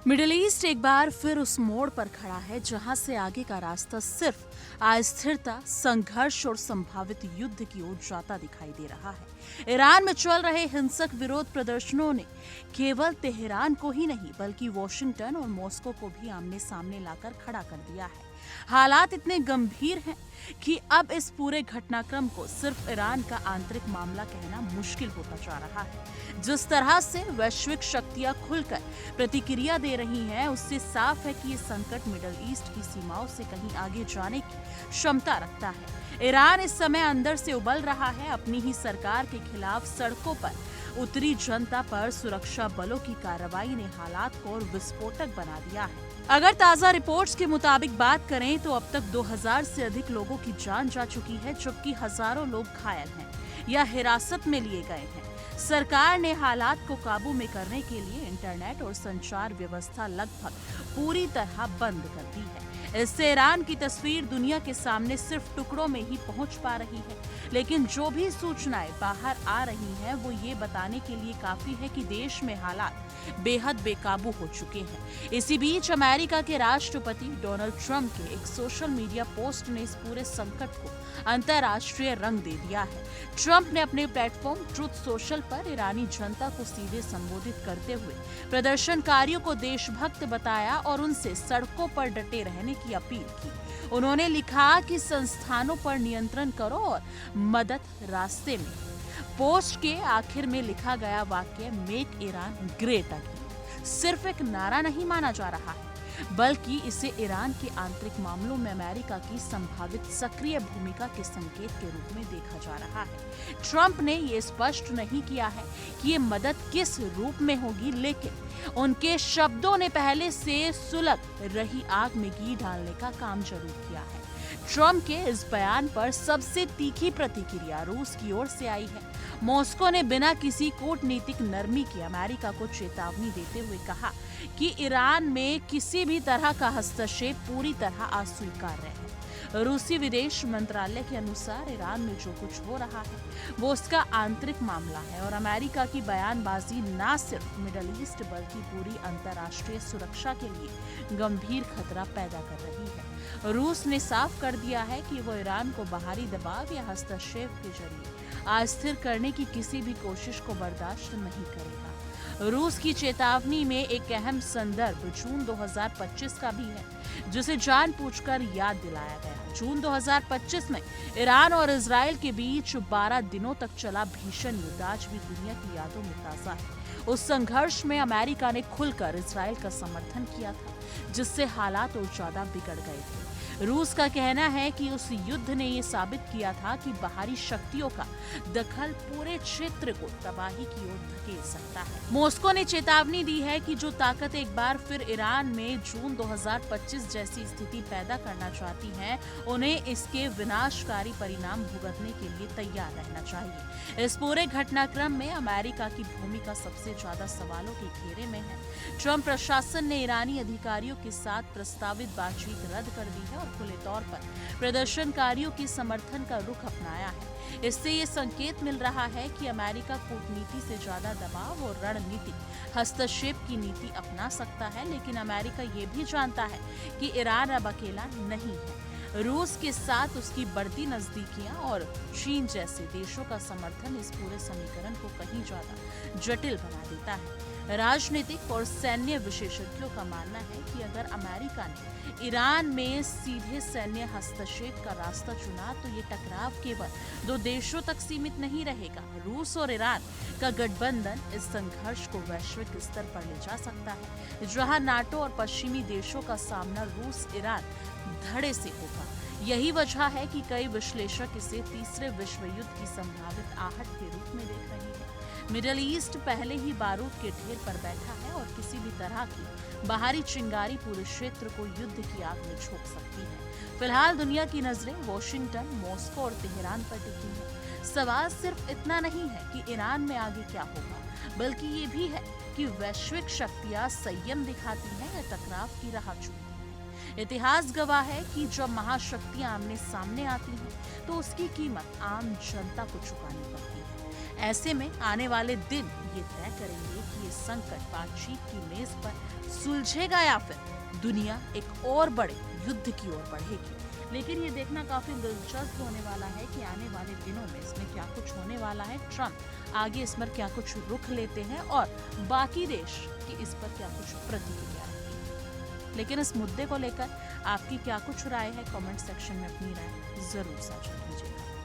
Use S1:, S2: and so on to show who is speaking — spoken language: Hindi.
S1: मिडिल ईस्ट एक बार फिर उस मोड़ पर खड़ा है जहां से आगे का रास्ता सिर्फ अस्थिरता, संघर्ष और संभावित युद्ध की ओर जाता दिखाई दे रहा है। ईरान में चल रहे हिंसक विरोध प्रदर्शनों ने केवल तेहरान को ही नहीं बल्कि वॉशिंगटन और मॉस्को को भी आमने सामने लाकर खड़ा कर दिया है। हालात इतने गंभीर हैं कि अब इस पूरे घटनाक्रम को सिर्फ ईरान का आंतरिक मामला कहना मुश्किल होता जा रहा है। जिस तरह से वैश्विक शक्तियां खुलकर प्रतिक्रिया दे रही हैं, उससे साफ है कि ये संकट मिडिल ईस्ट की सीमाओं से कहीं आगे जाने की क्षमता रखता है। ईरान इस समय अंदर से उबल रहा है, अपनी ही सरकार के खिलाफ सड़कों पर उतरी जनता पर सुरक्षा बलों की कार्रवाई ने हालात को और विस्फोटक बना दिया है। अगर ताजा रिपोर्ट्स के मुताबिक बात करें तो अब तक 2000 से अधिक लोगों की जान जा चुकी है, जबकि हजारों लोग घायल हैं या हिरासत में लिए गए हैं। सरकार ने हालात को काबू में करने के लिए इंटरनेट और संचार व्यवस्था लगभग पूरी तरह बंद कर दी है। इससे ईरान की तस्वीर दुनिया के सामने सिर्फ टुकड़ों में ही पहुंच पा रही है, लेकिन जो भी सूचनाएं बाहर आ रही हैं वो ये बताने के लिए काफी है कि देश में हालात बेहद बेकाबू हो चुके हैं। इसी बीच अमेरिका के राष्ट्रपति डोनाल्ड ट्रंप के एक सोशल मीडिया पोस्ट ने इस पूरे संकट को अंतर्राष्ट्रीय रंग दे दिया है। ट्रंप ने अपने प्लेटफॉर्म ट्रुथ सोशल पर ईरानी जनता को सीधे संबोधित करते हुए प्रदर्शनकारियों को देशभक्त बताया और उनसे सड़कों पर डटे रहने की अपील की। उन्होंने लिखा कि संस्थानों पर नियंत्रण करो और मदद रास्ते में। पोस्ट के आखिर में लिखा गया वाक्य मेक ईरान ग्रेट अगेन सिर्फ एक नारा नहीं माना जा रहा है, बल्कि इसे ईरान के आंतरिक मामलों में अमेरिका की संभावित सक्रिय भूमिका के संकेत के रूप में देखा जा रहा है। ट्रंप ने ये स्पष्ट नहीं किया है कि ये मदद किस रूप में होगी, लेकिन उनके शब्दों ने पहले से सुलग रही आग में घी डालने का काम जरूर किया है। ट्रंप के इस बयान पर सबसे तीखी प्रतिक्रिया रूस की ओर से आई है। मॉस्को ने बिना किसी कूटनीतिक नरमी के अमेरिका को चेतावनी देते हुए कहा कि ईरान में किसी भी तरह का हस्तक्षेप पूरी तरह अस्वीकार्य है। रूसी विदेश मंत्रालय के अनुसार ईरान में जो कुछ हो रहा है वो उसका आंतरिक मामला है और अमेरिका की बयानबाजी न सिर्फ मिडिल ईस्ट बल्कि पूरी अंतर्राष्ट्रीय सुरक्षा के लिए गंभीर खतरा पैदा कर रही है। रूस ने साफ कर दिया है कि वो ईरान को बाहरी दबाव या हस्तक्षेप के जरिए अस्थिर करने की किसी भी कोशिश को बर्दाश्त नहीं करेगा। रूस की चेतावनी में एक अहम संदर्भ जून 2025 का भी है, जिसे जानबूझकर याद दिलाया गया। जून 2025 में ईरान और इजराइल के बीच 12 दिनों तक चला भीषण युद्ध आज भी दुनिया की यादों में ताजा है। उस संघर्ष में अमेरिका ने खुलकर इजराइल का समर्थन किया था, जिससे हालात और ज्यादा बिगड़ गए थे। रूस का कहना है कि उस युद्ध ने ये साबित किया था कि बाहरी शक्तियों का दखल पूरे क्षेत्र को तबाही की ओर धकेल सकता है। मॉस्को ने चेतावनी दी है कि जो ताकत एक बार फिर ईरान में जून 2025 जैसी स्थिति पैदा करना चाहती हैं, उन्हें इसके विनाशकारी परिणाम भुगतने के लिए तैयार रहना चाहिए। इस पूरे घटनाक्रम में अमेरिका की भूमिका सबसे ज्यादा सवालों के घेरे में है। ट्रंप प्रशासन ने ईरानी अधिकारियों के साथ प्रस्तावित बातचीत रद्द कर दी है और खुले तौर पर प्रदर्शनकारियों के समर्थन का रुख अपनाया है। इससे ये संकेत मिल रहा है कि अमेरिका कूटनीति से ज्यादा दबाव और रणनीतिक हस्तक्षेप की नीति अपना सकता है, लेकिन अमेरिका ये भी जानता है कि ईरान अब अकेला नहीं है। रूस के साथ उसकी बढ़ती नजदीकियां और चीन जैसे देशों का समर्थन इस पूरे समीकरण को कहीं ज्यादा जटिल बना देता है। राजनीतिक और सैन्य विशेषज्ञों का मानना है कि अगर अमेरिका ने ईरान में सीधे सैन्य हस्तक्षेप का रास्ता चुना तो ये टकराव केवल दो देशों तक सीमित नहीं रहेगा। रूस और ईरान का गठबंधन इस संघर्ष को वैश्विक स्तर पर ले जा सकता है, जहां नाटो और पश्चिमी देशों का सामना रूस ईरान धड़े से होगा। यही वजह है कि कई विश्लेषक इसे तीसरे विश्व युद्ध की संभावित आहट के रूप में देख रहे हैं। मिडिल ईस्ट पहले ही बारूद के ढेर पर बैठा है और किसी भी तरह की बाहरी चिंगारी पूरे क्षेत्र को युद्ध की आग में झोंक सकती है। फिलहाल दुनिया की नजरें वॉशिंगटन, मॉस्को और तेहरान पर टिकी हैं। सवाल सिर्फ इतना नहीं है कि ईरान में आगे क्या होगा, बल्कि ये भी है कि वैश्विक शक्तियां संयम दिखाती हैं या टकराव की राह चुनती हैं। इतिहास गवाह है कि जब महाशक्तियां आमने सामने आती हैं तो उसकी कीमत आम जनता को चुकानी पड़ती है। ऐसे में आने वाले दिन ये तय करेंगे कि ये संकट बातचीत की मेज पर सुलझेगा या फिर दुनिया एक और बड़े युद्ध की ओर बढ़ेगी। लेकिन ये देखना काफी दिलचस्प होने वाला है कि आने वाले दिनों में इसमें क्या कुछ होने वाला है। ट्रंप आगे इस पर क्या कुछ रुख लेते हैं और बाकी देश की इस पर क्या कुछ प्रतिक्रिया रखती है। लेकिन इस मुद्दे को लेकर आपकी क्या कुछ राय है, कमेंट सेक्शन में अपनी राय जरूर साझा कीजिएगा।